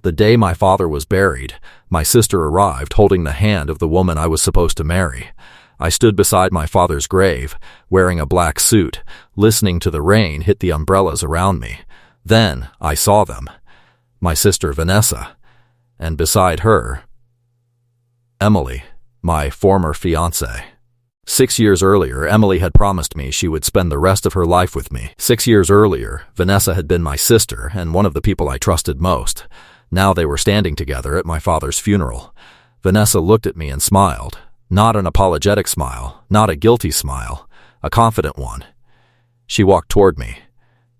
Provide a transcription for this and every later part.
The day my father was buried, my sister arrived holding the hand of the woman I was supposed to marry. I stood beside my father's grave, wearing a black suit, listening to the rain hit the umbrellas around me. Then I saw them. My sister Vanessa, and beside her, Emily, my former fiancée. 6 years earlier, Emily had promised me she would spend the rest of her life with me. 6 years earlier, Vanessa had been my sister and one of the people I trusted most. Now they were standing together at my father's funeral. Vanessa looked at me and smiled. Not an apologetic smile, not a guilty smile, a confident one. She walked toward me.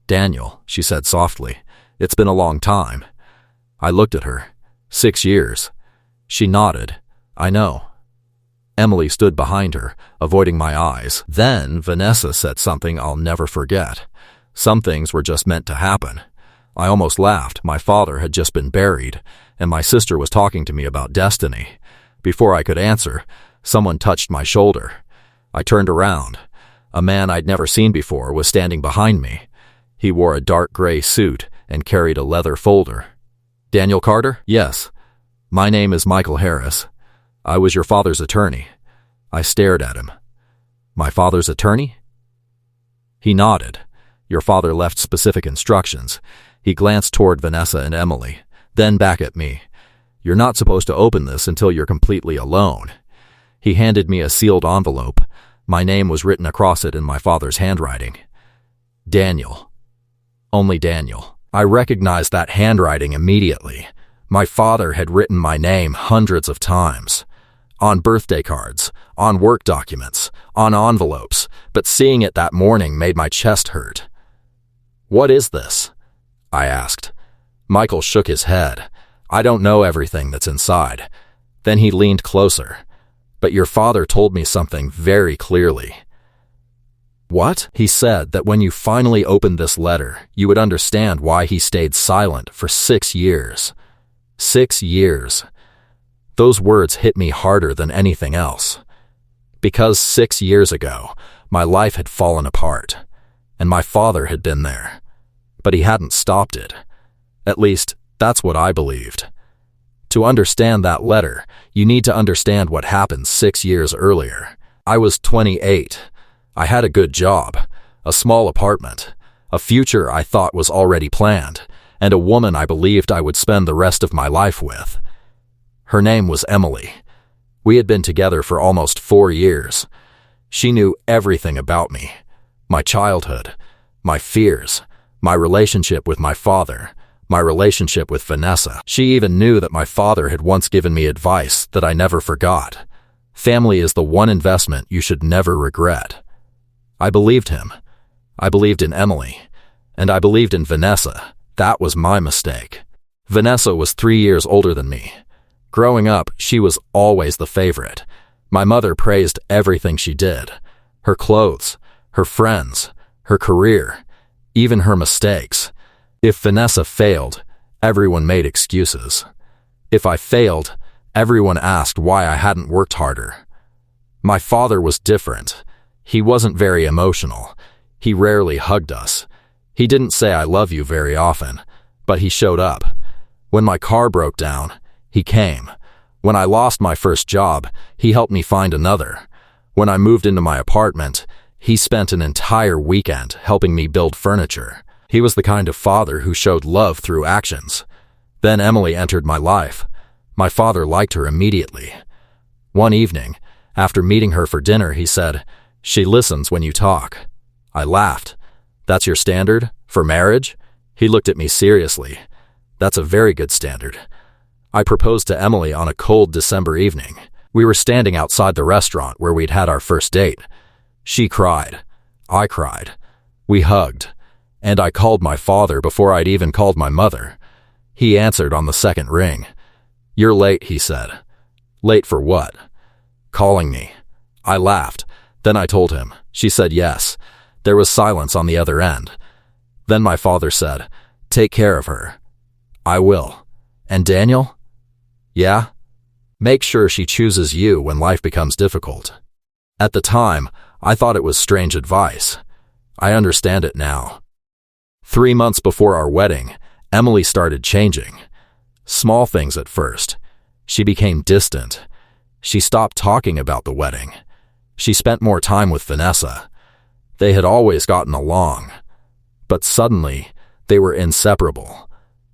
"Daniel," she said softly, "it's been a long time." I looked at her. 6 years. She nodded. "I know." Emily stood behind her, avoiding my eyes. Then Vanessa said something I'll never forget. Some things were just meant to happen. I almost laughed. My father had just been buried, and my sister was talking to me about destiny. Before I could answer, someone touched my shoulder. I turned around. A man I'd never seen before was standing behind me. He wore a dark gray suit and carried a leather folder. "Daniel Carter?" "Yes. My name is Michael Harris. I was your father's attorney." I stared at him. "My father's attorney?" He nodded. "Your father left specific instructions." He glanced toward Vanessa and Emily, then back at me. "You're not supposed to open this until you're completely alone." He handed me a sealed envelope. My name was written across it in my father's handwriting. Daniel. Only Daniel. I recognized that handwriting immediately. My father had written my name hundreds of times. On birthday cards, on work documents, on envelopes, but seeing it that morning made my chest hurt. "What is this?" I asked. Michael shook his head. "I don't know everything that's inside." Then he leaned closer. "But your father told me something very clearly." "What?" He said that when you finally opened this letter, you would understand why he stayed silent for 6 years. 6 years. Those words hit me harder than anything else. Because 6 years ago, my life had fallen apart, and my father had been there. But he hadn't stopped it. At least, that's what I believed. To understand that letter, you need to understand what happened 6 years earlier. I was 28. I had a good job, a small apartment, a future I thought was already planned, and a woman I believed I would spend the rest of my life with. Her name was Emily. We had been together for almost 4 years. She knew everything about me, my childhood, my fears, my relationship with my father, my relationship with Vanessa. She even knew that my father had once given me advice that I never forgot. Family is the one investment you should never regret. I believed him. I believed in Emily. And I believed in Vanessa. That was my mistake. Vanessa was 3 years older than me. Growing up, she was always the favorite. My mother praised everything she did. Her clothes, her friends, her career, even her mistakes. If Vanessa failed, everyone made excuses. If I failed, everyone asked why I hadn't worked harder. My father was different. He wasn't very emotional. He rarely hugged us. He didn't say I love you very often, but he showed up. When my car broke down, he came. When I lost my first job, he helped me find another. When I moved into my apartment, he spent an entire weekend helping me build furniture. He was the kind of father who showed love through actions. Then Emily entered my life. My father liked her immediately. One evening, after meeting her for dinner, he said, "She listens when you talk." I laughed. "That's your standard? For marriage?" He looked at me seriously. "That's a very good standard." I proposed to Emily on a cold December evening. We were standing outside the restaurant where we'd had our first date. She cried. I cried. We hugged. And I called my father before I'd even called my mother. He answered on the second ring. "You're late," he said. "Late for what?" "Calling me." I laughed. Then I told him. She said yes. There was silence on the other end. Then my father said, "Take care of her." "I will." "And Daniel?" "Yeah?" "Make sure she chooses you when life becomes difficult." At the time, I thought it was strange advice. I understand it now. 3 months before our wedding, Emily started changing. Small things at first. She became distant. She stopped talking about the wedding. She spent more time with Vanessa. They had always gotten along. But suddenly, they were inseparable.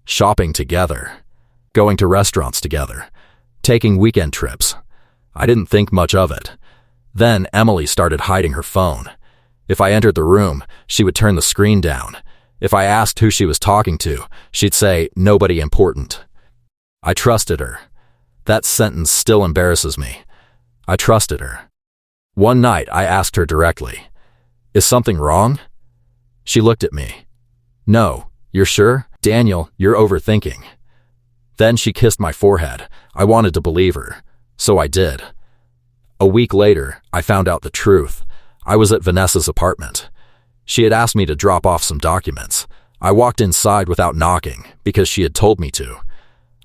Shopping together. Going to restaurants together. Taking weekend trips. I didn't think much of it. Then Emily started hiding her phone. If I entered the room, she would turn the screen down. If I asked who she was talking to, she'd say, "Nobody important." I trusted her. That sentence still embarrasses me. I trusted her. One night, I asked her directly, "Is something wrong?" She looked at me. "No, you're sure? Daniel, you're overthinking." Then she kissed my forehead. I wanted to believe her, so I did. A week later, I found out the truth. I was at Vanessa's apartment. She had asked me to drop off some documents. I walked inside without knocking because she had told me to.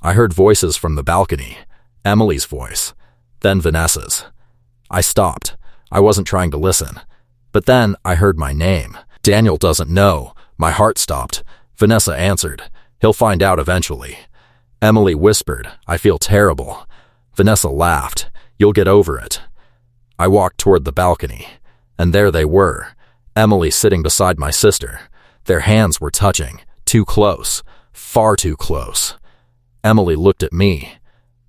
I heard voices from the balcony. Emily's voice, then Vanessa's. I stopped. I wasn't trying to listen. But then I heard my name. "Daniel doesn't know." My heart stopped. Vanessa answered, "He'll find out eventually." Emily whispered, "I feel terrible." Vanessa laughed, "You'll get over it." I walked toward the balcony, and there they were, Emily sitting beside my sister. Their hands were touching, too close, far too close. Emily looked at me.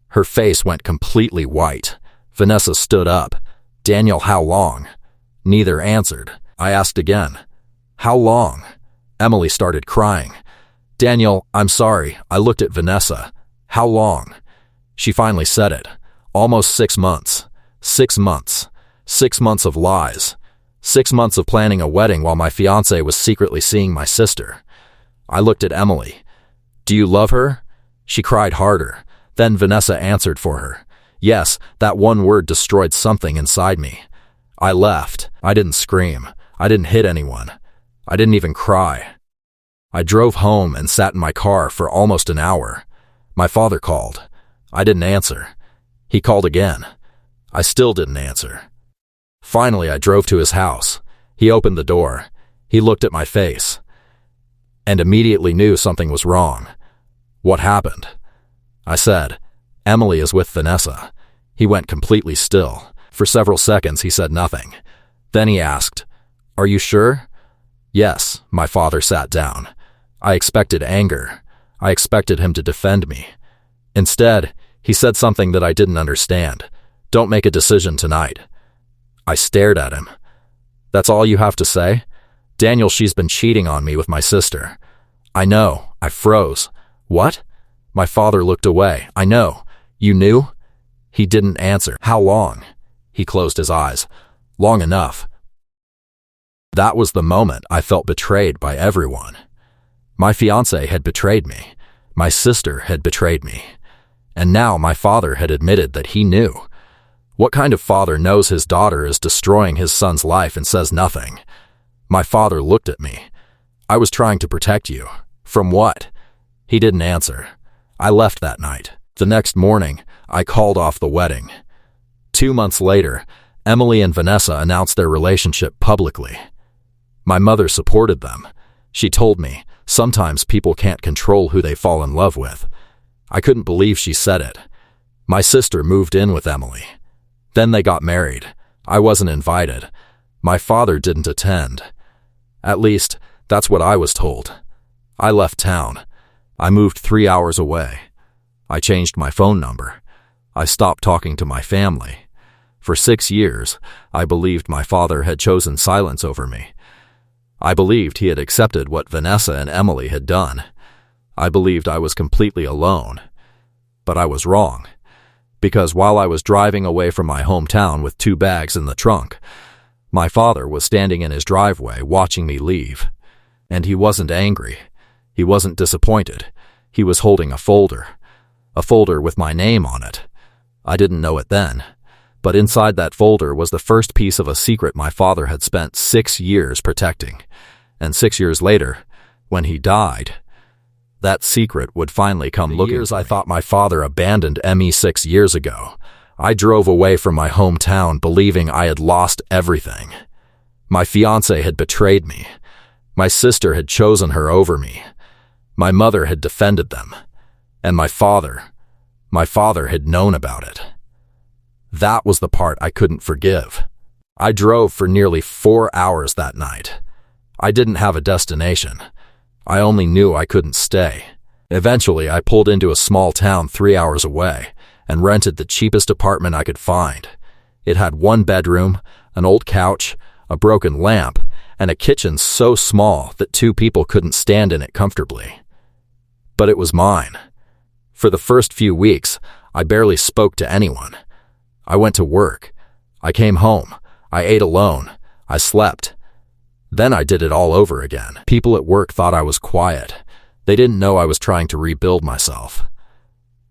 Her face went completely white. Vanessa stood up. "Daniel, how long?" Neither answered. I asked again, "How long?" Emily started crying. "Daniel, I'm sorry." I looked at Vanessa. "How long?" She finally said it. "Almost 6 months. 6 months. 6 months of lies. 6 months of planning a wedding while my fiancé was secretly seeing my sister." I looked at Emily. "Do you love her?" She cried harder. Then Vanessa answered for her. Yes, that one word destroyed something inside me. I left. I didn't scream. I didn't hit anyone. I didn't even cry. I drove home and sat in my car for almost an hour. My father called. I didn't answer. He called again. I still didn't answer. Finally, I drove to his house. He opened the door. He looked at my face and immediately knew something was wrong. "What happened?" I said, "Emily is with Vanessa." He went completely still. For several seconds, he said nothing. Then he asked, "Are you sure?" "Yes." My father sat down. I expected anger. I expected him to defend me. Instead, he said something that I didn't understand. "Don't make a decision tonight." I stared at him. "That's all you have to say?" "Daniel, she's been cheating on me with my sister." "I know." I froze. "What?" My father looked away. "I know." "You knew?" He didn't answer. "How long?" He closed his eyes. "Long enough." That was the moment I felt betrayed by everyone. My fiancé had betrayed me. My sister had betrayed me. And now my father had admitted that he knew. What kind of father knows his daughter is destroying his son's life and says nothing? My father looked at me. "I was trying to protect you." "From what?" He didn't answer. I left that night. The next morning, I called off the wedding. 2 months later, Emily and Vanessa announced their relationship publicly. My mother supported them. She told me, sometimes people can't control who they fall in love with. I couldn't believe she said it. My sister moved in with Emily. Then they got married. I wasn't invited. My father didn't attend. At least, that's what I was told. I left town. I moved 3 hours away. I changed my phone number. I stopped talking to my family. For 6 years, I believed my father had chosen silence over me. I believed he had accepted what Vanessa and Emily had done. I believed I was completely alone. But I was wrong. Because while I was driving away from my hometown with 2 bags in the trunk, my father was standing in his driveway watching me leave. And he wasn't angry. He wasn't disappointed. He was holding a folder with my name on it. I didn't know it then. But inside that folder was the first piece of a secret my father had spent 6 years protecting. And 6 years later, when he died, that secret would finally come looking for me. The years I thought my father abandoned me 6 years ago, I drove away from my hometown believing I had lost everything. My fiancé had betrayed me. My sister had chosen her over me. My mother had defended them. And my father had known about it. That was the part I couldn't forgive. I drove for nearly 4 hours that night. I didn't have a destination. I only knew I couldn't stay. Eventually, I pulled into a small town 3 hours away and rented the cheapest apartment I could find. It had 1 bedroom, an old couch, a broken lamp, and a kitchen so small that 2 people couldn't stand in it comfortably. But it was mine. For the first few weeks, I barely spoke to anyone. I went to work. I came home. I ate alone. I slept. Then I did it all over again. People at work thought I was quiet. They didn't know I was trying to rebuild myself.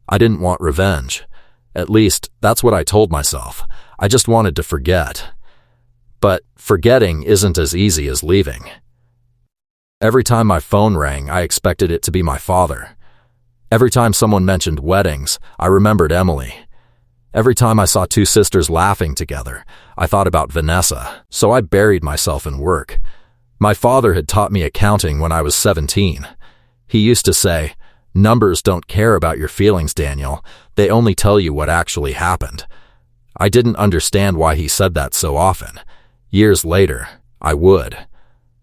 I didn't want revenge. At least, that's what I told myself. I just wanted to forget. But forgetting isn't as easy as leaving. Every time my phone rang, I expected it to be my father. Every time someone mentioned weddings, I remembered Emily. Every time I saw 2 sisters laughing together, I thought about Vanessa, so I buried myself in work. My father had taught me accounting when I was 17. He used to say, "Numbers don't care about your feelings, Daniel. They only tell you what actually happened." I didn't understand why he said that so often. Years later, I would.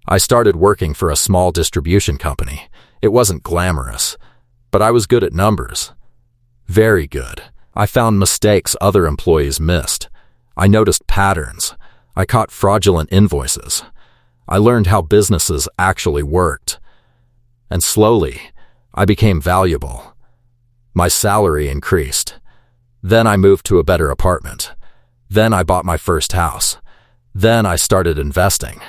I started working for a small distribution company. It wasn't glamorous, but I was good at numbers. Very good. I found mistakes other employees missed. I noticed patterns. I caught fraudulent invoices. I learned how businesses actually worked. And slowly, I became valuable. My salary increased. Then I moved to a better apartment. Then I bought my first house. Then I started investing.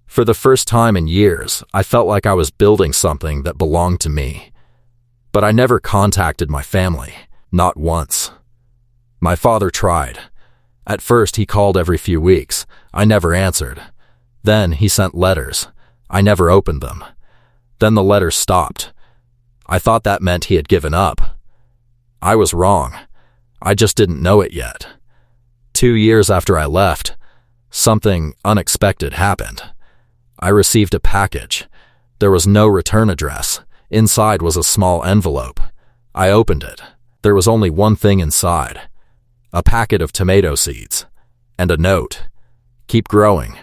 For the first time in years, I felt like I was building something that belonged to me. But I never contacted my family, not once. My father tried. At first, he called every few weeks. I never answered. Then he sent letters. I never opened them. Then the letters stopped. I thought that meant he had given up. I was wrong. I just didn't know it yet. 2 years after I left, something unexpected happened. I received a package. There was no return address. Inside was a small envelope. I opened it. There was only one thing inside. A packet of tomato seeds. And a note. "Keep growing."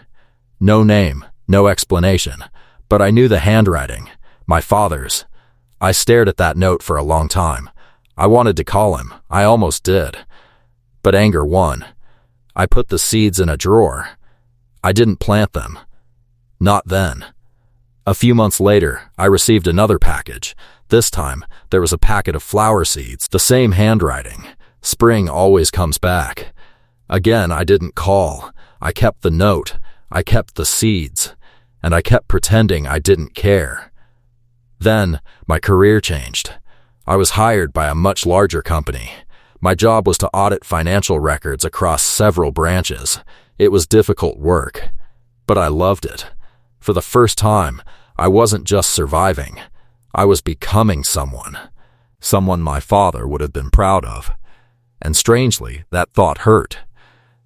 No name, no explanation. But I knew the handwriting. My father's. I stared at that note for a long time. I wanted to call him. I almost did. But anger won. I put the seeds in a drawer. I didn't plant them. Not then. A few months later, I received another package. This time, there was a packet of flower seeds, the same handwriting. Spring always comes back. Again, I didn't call. I kept the note. I kept the seeds. And I kept pretending I didn't care. Then, my career changed. I was hired by a much larger company. My job was to audit financial records across several branches. It was difficult work, but I loved it. For the first time, I wasn't just surviving. I was becoming someone my father would have been proud of. And strangely, that thought hurt,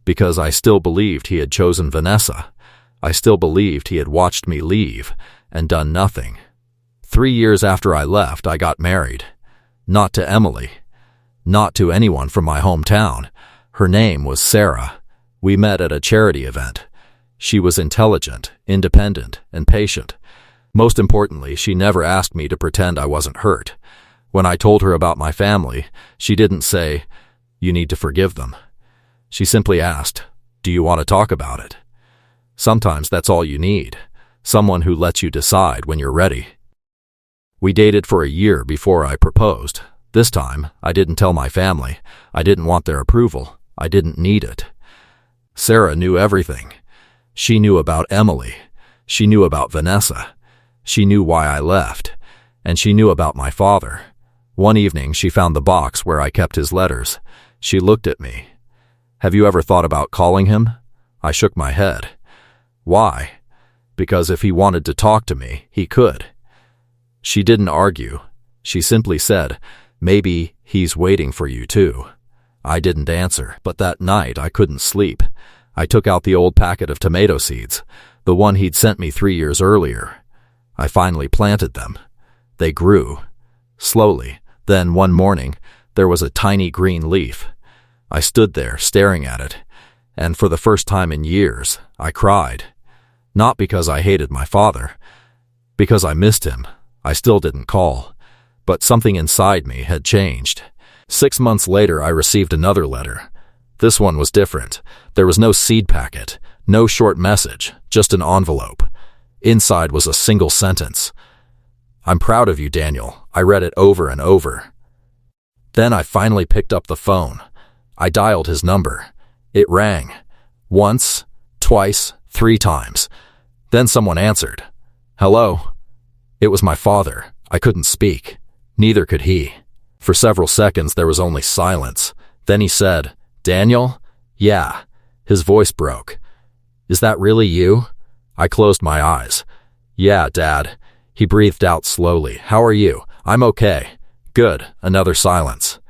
because I still believed he had chosen Vanessa. I still believed he had watched me leave and done nothing. 3 years after I left, I got married. Not to Emily. Not to anyone from my hometown. Her name was Sarah. We met at a charity event. She was intelligent, independent, and patient. Most importantly, she never asked me to pretend I wasn't hurt. When I told her about my family, she didn't say, "You need to forgive them." She simply asked, "Do you want to talk about it?" Sometimes that's all you need. Someone who lets you decide when you're ready. We dated for a year before I proposed. This time, I didn't tell my family. I didn't want their approval. I didn't need it. Sarah knew everything. She knew about Emily. She knew about Vanessa. She knew why I left. And she knew about my father. One evening, she found the box where I kept his letters. She looked at me. "Have you ever thought about calling him?" I shook my head. Why? Because if he wanted to talk to me, he could. She didn't argue. She simply said, "Maybe he's waiting for you too." I didn't answer, but that night I couldn't sleep. I took out the old packet of tomato seeds, the one he'd sent me 3 years earlier. I finally planted them. They grew. slowly. Then, one morning, there was a tiny green leaf. I stood there, staring at it, and for the first time in years, I cried. Not because I hated my father, because I missed him. I still didn't call, but something inside me had changed. 6 months later, I received another letter. This one was different. There was no seed packet, no short message, just an envelope. Inside was a single sentence. "I'm proud of you, Daniel." I read it over and over. Then I finally picked up the phone. I dialed his number. It rang. Once, twice, 3 times. Then someone answered. "Hello?" It was my father. I couldn't speak. Neither could he. For several seconds there was only silence. Then he said, "Daniel?" "Yeah." His voice broke. "Is that really you?" I closed my eyes. "Yeah, Dad." He breathed out slowly. "How are you?" "I'm okay." "Good." Another silence.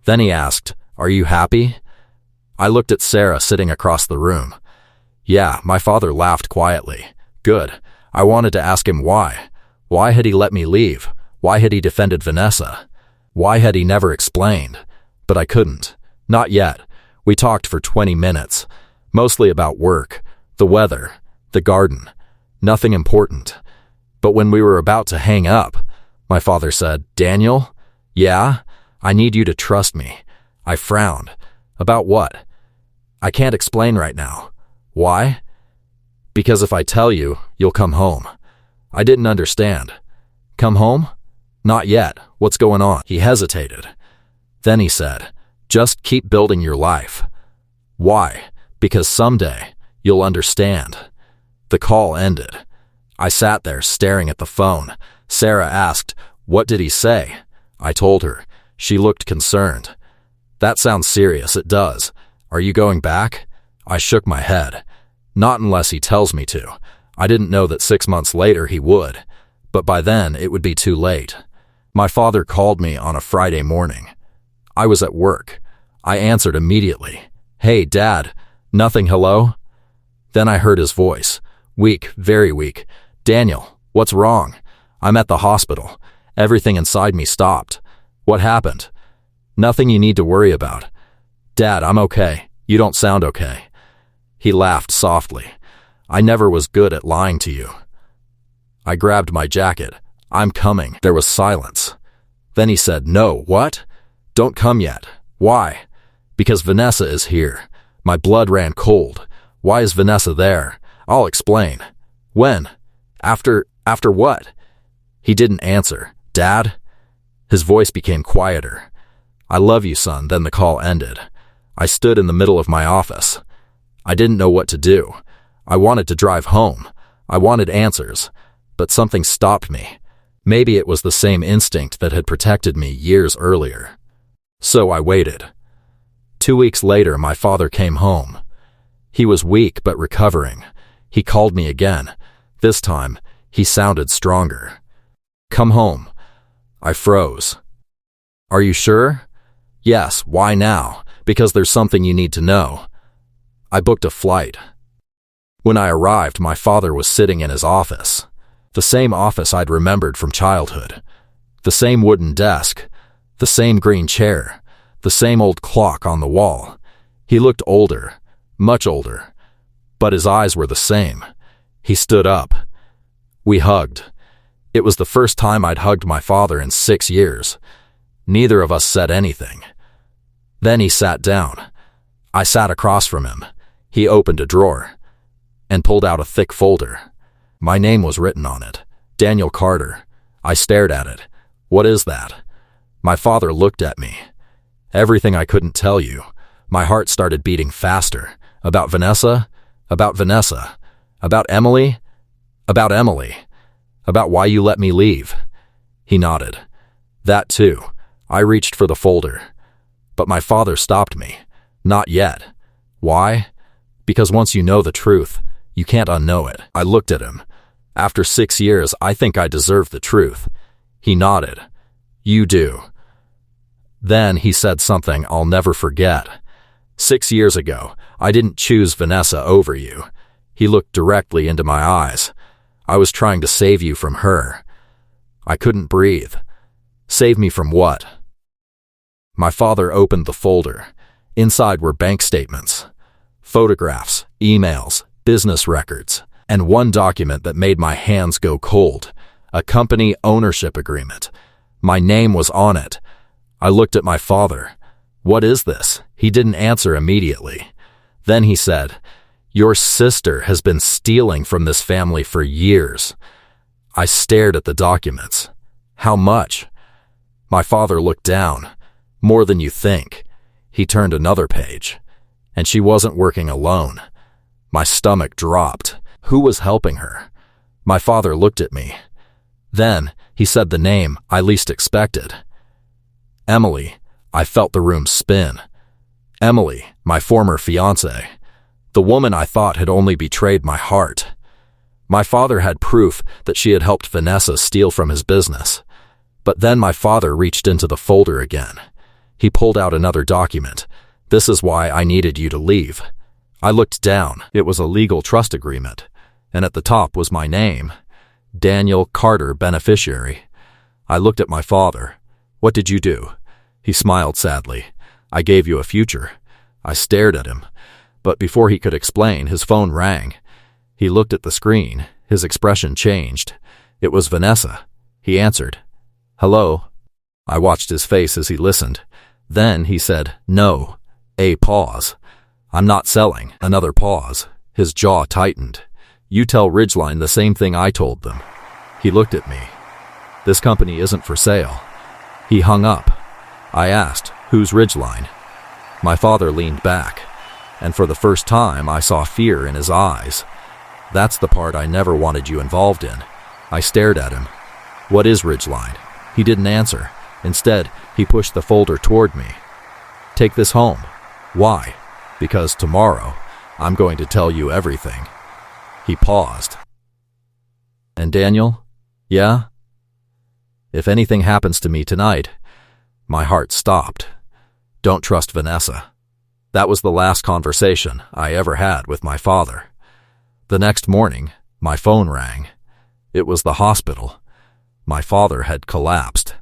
Then he asked, "Are you happy?" I looked at Sarah sitting across the room. "Yeah." My father laughed quietly. "Good." I wanted to ask him why. Why had he let me leave? Why had he defended Vanessa? Why had he never explained? But I couldn't. Not yet. We talked for 20 minutes, mostly about work, the weather, the garden. Nothing important. But when we were about to hang up, my father said, "Daniel?" "Yeah? I need you to trust me." I frowned. "About what?" "I can't explain right now." "Why?" "Because if I tell you, you'll come home." I didn't understand. "Come home?" "Not yet. What's going on?" He hesitated. Then he said, "Just keep building your life." "Why?" "Because someday you'll understand." The call ended. I sat there staring at the phone. Sarah asked, "What did he say?" I told her. She looked concerned. "That sounds serious." "It does. Are you going back?" I shook my head. "Not unless he tells me to." I didn't know that 6 months later he would, but by then it would be too late. My father called me on a Friday morning. I was at work. I answered immediately. "Hey, Dad." "Nothing, hello?" Then I heard his voice. Weak, very weak. "Daniel, what's wrong?" "I'm at the hospital." Everything inside me stopped. "What happened?" "Nothing you need to worry about." "Dad, I'm okay. You don't sound okay." He laughed softly. "I never was good at lying to you." I grabbed my jacket. "I'm coming." There was silence. Then he said, "No, what?" "Don't come yet." "Why?" "Because Vanessa is here." My blood ran cold. "Why is Vanessa there?" "I'll explain." "When?" After what?" He didn't answer. "Dad?" His voice became quieter. "I love you, son." Then the call ended. I stood in the middle of my office. I didn't know what to do. I wanted to drive home. I wanted answers, but something stopped me. Maybe it was the same instinct that had protected me years earlier. So I waited. 2 weeks later, my father came home. He was weak but recovering. He called me again. This time, he sounded stronger. "Come home." I froze. "Are you sure?" "Yes." "Why now?" "Because there's something you need to know." I booked a flight. When I arrived, my father was sitting in his office. The same office I'd remembered from childhood. The same wooden desk. The same green chair. The same old clock on the wall. He looked older, much older, but his eyes were the same. He stood up. We hugged. It was the first time I'd hugged my father in 6 years. Neither of us said anything. Then he sat down. I sat across from him. He opened a drawer and pulled out a thick folder. My name was written on it. Daniel Carter. I stared at it. "What is that?" My father looked at me. "Everything I couldn't tell you." My heart started beating faster. "About Vanessa? About Vanessa? About Emily? About Emily? About why you let me leave?" He nodded. "That too." I reached for the folder. But my father stopped me. "Not yet." "Why?" "Because once you know the truth, you can't unknow it." I looked at him. "After 6 years, I think I deserve the truth." He nodded. "You do." Then he said something I'll never forget. 6 years ago, I didn't choose Vanessa over you." He looked directly into my eyes. "I was trying to save you from her." I couldn't breathe. Save me from what? My father opened the folder. Inside were bank statements, photographs, emails, business records, and one document that made my hands go cold, a company ownership agreement. My name was on it. I looked at my father. "What is this?" He didn't answer immediately. Then he said, "Your sister has been stealing from this family for years." I stared at the documents. "How much?" My father looked down. "More than you think." He turned another page. And she wasn't working alone. My stomach dropped. Who was helping her? My father looked at me. Then he said the name I least expected. Emily. I felt the room spin. Emily, my former fiancée. The woman I thought had only betrayed my heart. My father had proof that she had helped Vanessa steal from his business. But then my father reached into the folder again. He pulled out another document. "This is why I needed you to leave." I looked down. It was a legal trust agreement, and at the top was my name, Daniel Carter, beneficiary. I looked at my father. "What did you do?" He smiled sadly. "I gave you a future." I stared at him, but before he could explain, his phone rang. He looked at the screen. His expression changed. It was Vanessa. He answered. "Hello?" I watched his face as he listened. Then he said, "No." A pause. "I'm not selling." Another pause. His jaw tightened. "You tell Ridgeline the same thing I told them." He looked at me. "This company isn't for sale." He hung up. I asked, "Who's Ridgeline?" My father leaned back, and for the first time I saw fear in his eyes. "That's the part I never wanted you involved in." I stared at him. "What is Ridgeline?" He didn't answer. Instead, he pushed the folder toward me. "Take this home." "Why?" "Because tomorrow, I'm going to tell you everything." He paused. "And Daniel?" "Yeah?" "If anything happens to me tonight..." My heart stopped. "Don't trust Vanessa." That was the last conversation I ever had with my father. The next morning, my phone rang. It was the hospital. My father had collapsed.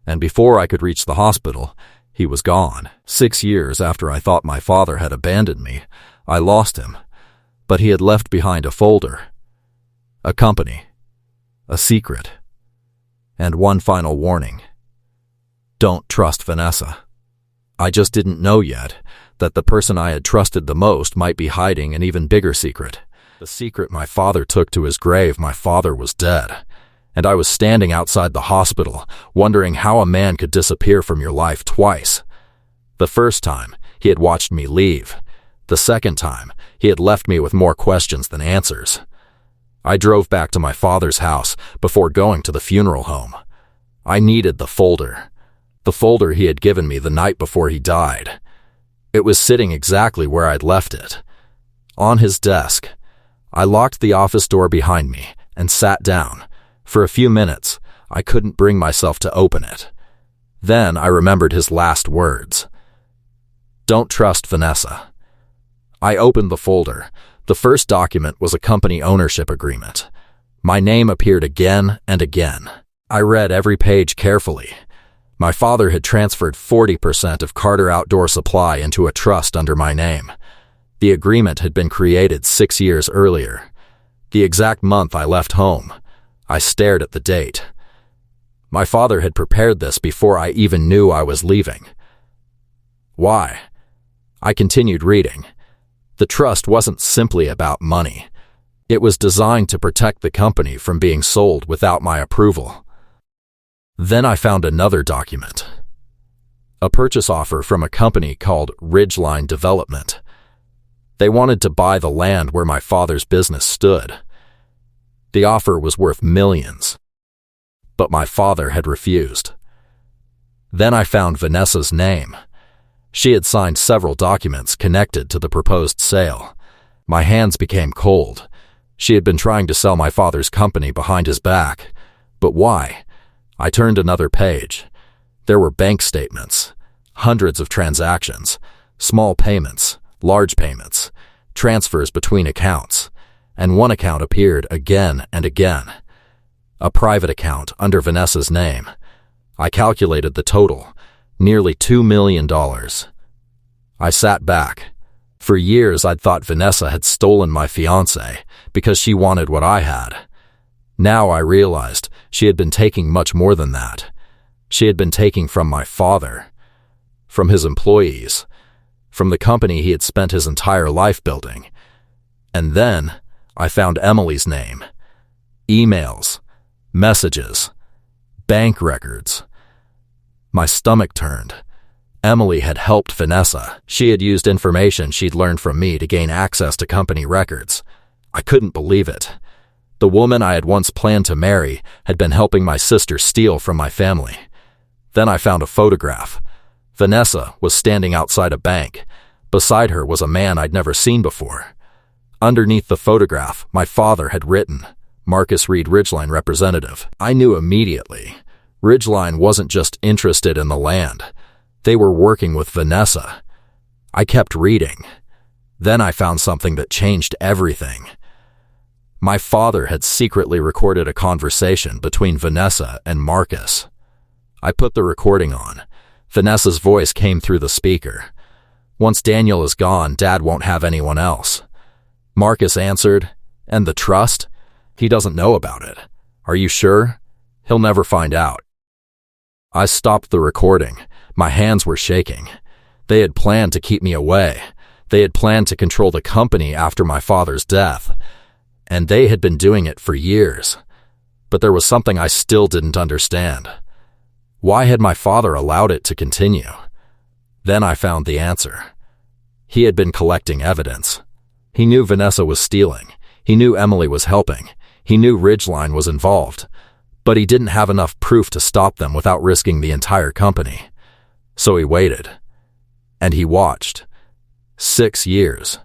And before I could reach the hospital, he was gone. 6 years after I thought my father had abandoned me, I lost him. But he had left behind a folder, a company, a secret, and one final warning. Don't trust Vanessa. I just didn't know yet that the person I had trusted the most might be hiding an even bigger secret. The secret my father took to his grave. My father was dead. And I was standing outside the hospital, wondering how a man could disappear from your life twice. The first time, he had watched me leave. The second time, he had left me with more questions than answers. I drove back to my father's house before going to the funeral home. I needed the folder he had given me the night before he died. It was sitting exactly where I'd left it, on his desk. I locked the office door behind me and sat down. For a few minutes, I couldn't bring myself to open it. Then I remembered his last words. Don't trust Vanessa. I opened the folder. The first document was a company ownership agreement. My name appeared again and again. I read every page carefully. My father had transferred 40% of Carter Outdoor Supply into a trust under my name. The agreement had been created 6 years earlier. The exact month I left home. I stared at the date. My father had prepared this before I even knew I was leaving. Why? I continued reading. The trust wasn't simply about money. It was designed to protect the company from being sold without my approval. Then I found another document. A purchase offer from a company called Ridgeline Development. They wanted to buy the land where my father's business stood. The offer was worth millions. But my father had refused. Then I found Vanessa's name. She had signed several documents connected to the proposed sale. My hands became cold. She had been trying to sell my father's company behind his back. But why? I turned another page. There were bank statements, hundreds of transactions, small payments, large payments, transfers between accounts, and one account appeared again and again. A private account under Vanessa's name. I calculated the total, nearly $2 million. I sat back. For years, I'd thought Vanessa had stolen my fiancé because she wanted what I had. Now I realized she had been taking much more than that. She had been taking from my father, from his employees, from the company he had spent his entire life building. And then I found Emily's name, emails, messages, bank records. My stomach turned. Emily had helped Vanessa. She had used information she'd learned from me to gain access to company records. I couldn't believe it. The woman I had once planned to marry had been helping my sister steal from my family. Then I found a photograph. Vanessa was standing outside a bank. Beside her was a man I'd never seen before. Underneath the photograph, my father had written, Marcus Reed, Ridgeline representative. I knew immediately. Ridgeline wasn't just interested in the land. They were working with Vanessa. I kept reading. Then I found something that changed everything. My father had secretly recorded a conversation between Vanessa and Marcus. I put the recording on. Vanessa's voice came through the speaker. Once Daniel is gone, Dad won't have anyone else. Marcus answered, and the trust? He doesn't know about it. Are you sure? He'll never find out. I stopped the recording. My hands were shaking. They had planned to keep me away. They had planned to control the company after my father's death. And they had been doing it for years. But there was something I still didn't understand. Why had my father allowed it to continue? Then I found the answer. He had been collecting evidence. He knew Vanessa was stealing. He knew Emily was helping. He knew Ridgeline was involved. But he didn't have enough proof to stop them without risking the entire company. So he waited. And he watched. 6 years.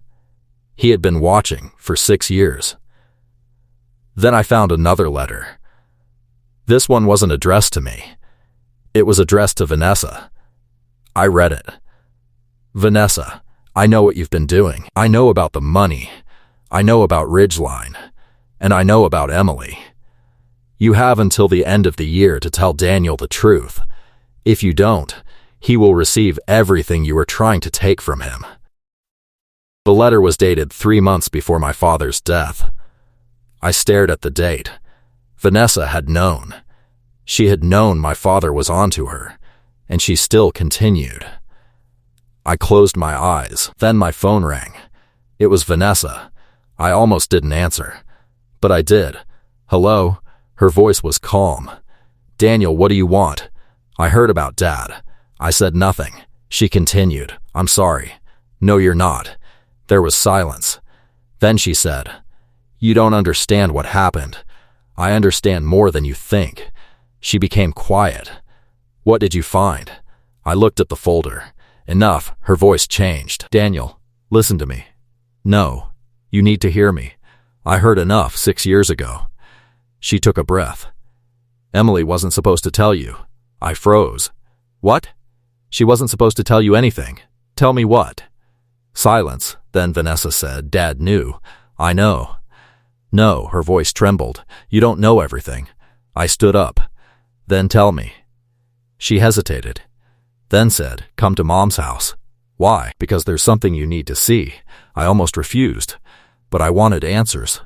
He had been watching for 6 years. Then I found another letter. This one wasn't addressed to me. It was addressed to Vanessa. I read it. Vanessa, I know what you've been doing. I know about the money. I know about Ridgeline. And I know about Emily. You have until the end of the year to tell Daniel the truth. If you don't, he will receive everything you are trying to take from him. The letter was dated 3 months before my father's death. I stared at the date. Vanessa had known. She had known my father was onto her, and she still continued. I closed my eyes. Then my phone rang. It was Vanessa. I almost didn't answer, but I did. Hello? Her voice was calm. Daniel, what do you want? I heard about Dad. I said nothing. She continued. I'm sorry. No, you're not. There was silence. Then she said, You don't understand what happened. I understand more than you think. She became quiet. What did you find? I looked at the folder. Enough. Her voice changed. Daniel, listen to me. No, you need to hear me. I heard enough 6 years ago. She took a breath. Emily wasn't supposed to tell you. I froze. What? She wasn't supposed to tell you anything. Tell me what? Silence. Then Vanessa said, Dad knew. I know. No, her voice trembled. You don't know everything. I stood up. Then tell me. She hesitated. Then said, Come to Mom's house. Why? Because there's something you need to see. I almost refused, but I wanted answers.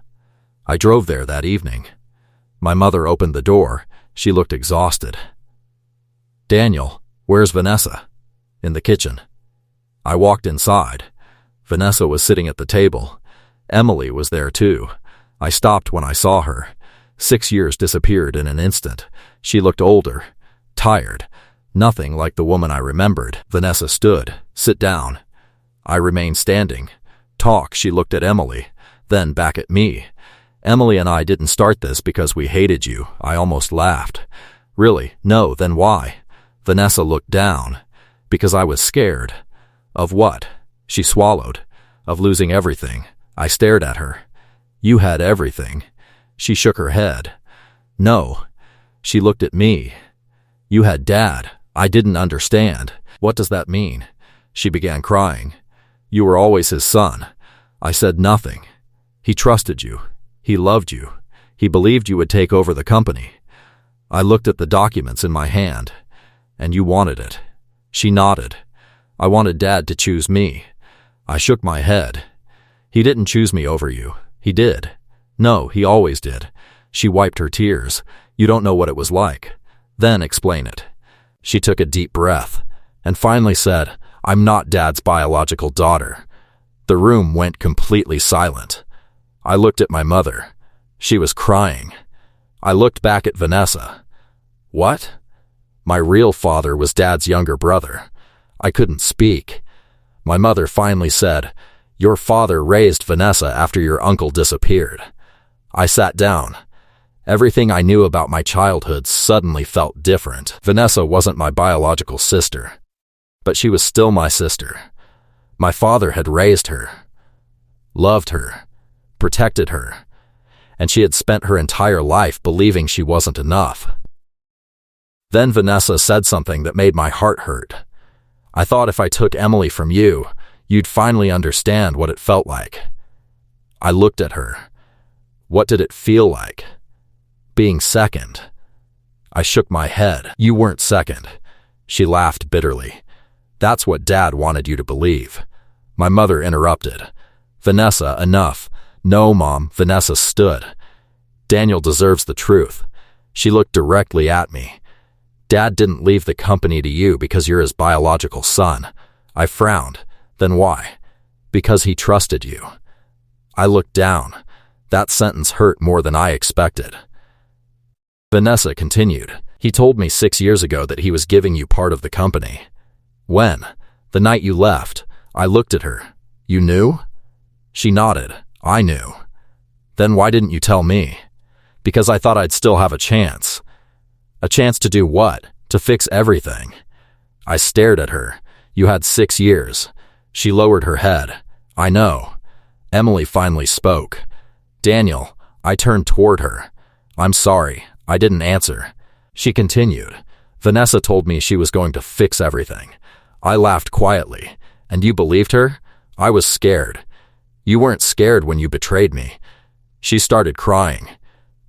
I drove there that evening. My mother opened the door. She looked exhausted. Daniel, where's Vanessa? In the kitchen. I walked inside. Vanessa was sitting at the table. Emily was there too. I stopped when I saw her. 6 years disappeared in an instant. She looked older, tired, nothing like the woman I remembered. Vanessa stood. Sit down. I remained standing. Talk. She looked at Emily, then back at me. Emily and I didn't start this because we hated you. I almost laughed. Really? No, then why? Vanessa looked down. Because I was scared. Of what? She swallowed. Of losing everything. I stared at her. You had everything. She shook her head. No. She looked at me. You had Dad. I didn't understand. What does that mean? She began crying. You were always his son. I said nothing. He trusted you. He loved you. He believed you would take over the company. I looked at the documents in my hand. And you wanted it. She nodded. I wanted Dad to choose me. I shook my head. He didn't choose me over you. He did. No, he always did. She wiped her tears. You don't know what it was like. Then explain it. She took a deep breath and finally said, I'm not Dad's biological daughter. The room went completely silent. I looked at my mother. She was crying. I looked back at Vanessa. What? My real father was Dad's younger brother. I couldn't speak. My mother finally said, Your father raised Vanessa after your uncle disappeared. I sat down. Everything I knew about my childhood suddenly felt different. Vanessa wasn't my biological sister, but she was still my sister. My father had raised her, loved her, protected her, and she had spent her entire life believing she wasn't enough. Then Vanessa said something that made my heart hurt. I thought if I took Emily from you, you'd finally understand what it felt like. I looked at her. What did it feel like? Being second. I shook my head. You weren't second. She laughed bitterly. That's what Dad wanted you to believe. My mother interrupted. Vanessa, enough. No, Mom, Vanessa stood. Daniel deserves the truth. She looked directly at me. Dad didn't leave the company to you because you're his biological son. I frowned. Then why? Because he trusted you. I looked down. That sentence hurt more than I expected. Vanessa continued. He told me 6 years ago that he was giving you part of the company. When? The night you left. I looked at her. You knew? She nodded. I knew. Then why didn't you tell me? Because I thought I'd still have a chance. A chance to do what? To fix everything. I stared at her. You had 6 years. She lowered her head. I know. Emily finally spoke. Daniel, I turned toward her. I'm sorry. I didn't answer. She continued. Vanessa told me she was going to fix everything. I laughed quietly. And you believed her? I was scared. You weren't scared when you betrayed me. She started crying.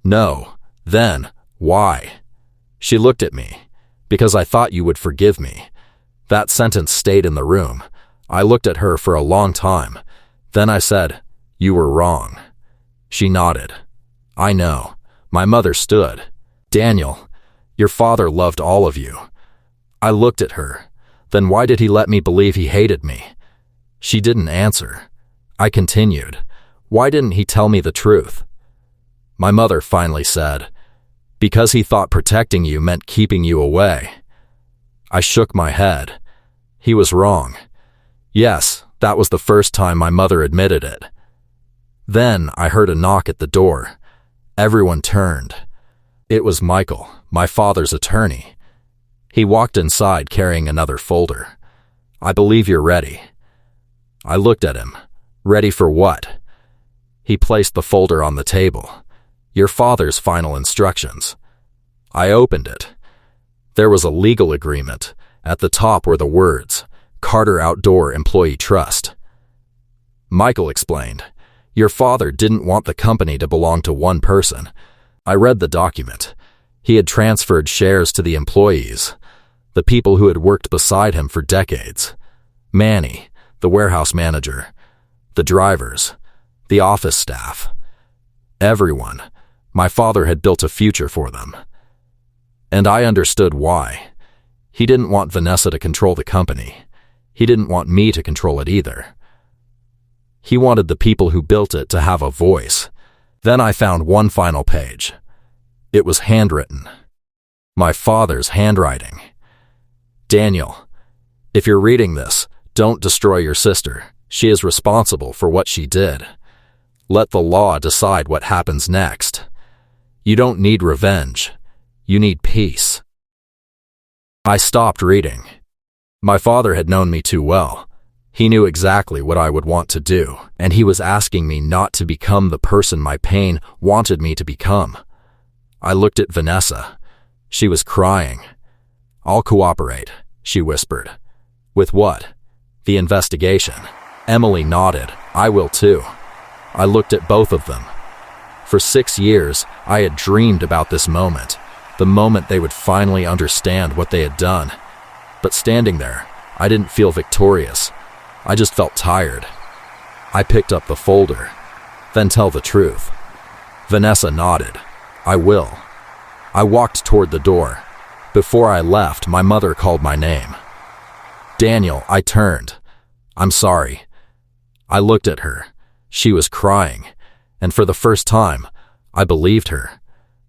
No. Then, why? She looked at me. Because I thought you would forgive me. That sentence stayed in the room. I looked at her for a long time. Then I said, You were wrong. She nodded. I know. My mother stood. Daniel, your father loved all of you. I looked at her. Then why did he let me believe he hated me? She didn't answer. I continued. Why didn't he tell me the truth? My mother finally said, Because he thought protecting you meant keeping you away. I shook my head. He was wrong. Yes, that was the first time my mother admitted it. Then I heard a knock at the door. Everyone turned. It was Michael, my father's attorney. He walked inside carrying another folder. I believe you're ready. I looked at him. Ready for what? He placed the folder on the table. Your father's final instructions. I opened it. There was a legal agreement. At the top were the words, Carter Outdoor Employee Trust. Michael explained. Your father didn't want the company to belong to one person. I read the document. He had transferred shares to the employees, the people who had worked beside him for decades. Manny, the warehouse manager, the drivers, the office staff. Everyone. My father had built a future for them. And I understood why. He didn't want Vanessa to control the company. He didn't want me to control it either. He wanted the people who built it to have a voice. Then I found one final page. It was handwritten. My father's handwriting. Daniel, if you're reading this, don't destroy your sister. She is responsible for what she did. Let the law decide what happens next. You don't need revenge. You need peace. I stopped reading. My father had known me too well. He knew exactly what I would want to do, and he was asking me not to become the person my pain wanted me to become. I looked at Vanessa. She was crying. I'll cooperate, she whispered. With what? The investigation. Emily nodded. I will too. I looked at both of them. For 6 years, I had dreamed about this moment. the moment they would finally understand what they had done. But standing there, I didn't feel victorious. I just felt tired. I picked up the folder. Then tell the truth. Vanessa nodded. I will. I walked toward the door. Before I left, my mother called my name. Daniel, I turned. I'm sorry. I looked at her. She was crying, and for the first time, I believed her.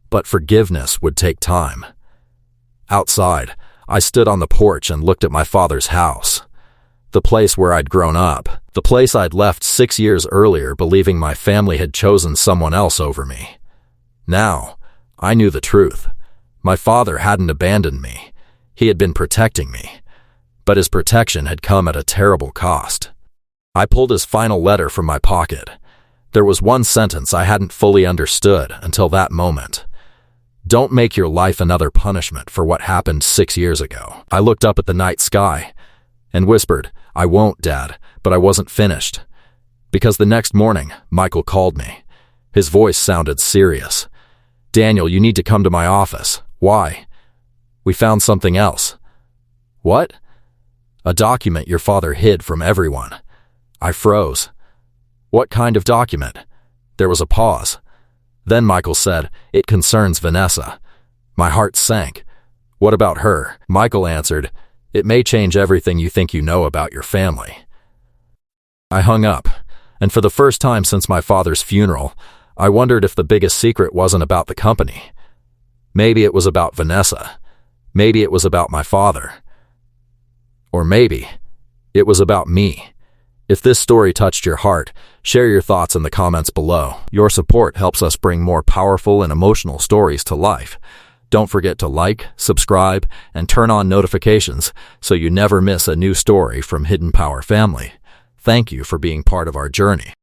But forgiveness would take time. Outside, I stood on the porch and looked at my father's house. The place where I'd grown up, the place I'd left 6 years earlier believing my family had chosen someone else over me. Now, I knew the truth. My father hadn't abandoned me. He had been protecting me. But his protection had come at a terrible cost. I pulled his final letter from my pocket. There was one sentence I hadn't fully understood until that moment. Don't make your life another punishment for what happened 6 years ago. I looked up at the night sky and whispered, I won't, Dad, but I wasn't finished. Because the next morning, Michael called me. His voice sounded serious. Daniel, you need to come to my office. Why? We found something else. What? A document your father hid from everyone. I froze. What kind of document? There was a pause. Then Michael said, it concerns Vanessa. My heart sank. What about her? Michael answered, it may change everything you think you know about your family. I hung up, and for the first time since my father's funeral, I wondered if the biggest secret wasn't about the company. Maybe it was about Vanessa. Maybe it was about my father. Or maybe it was about me. If this story touched your heart, share your thoughts in the comments below. Your support helps us bring more powerful and emotional stories to life. Don't forget to like, subscribe, and turn on notifications so you never miss a new story from Hidden Power Family. Thank you for being part of our journey.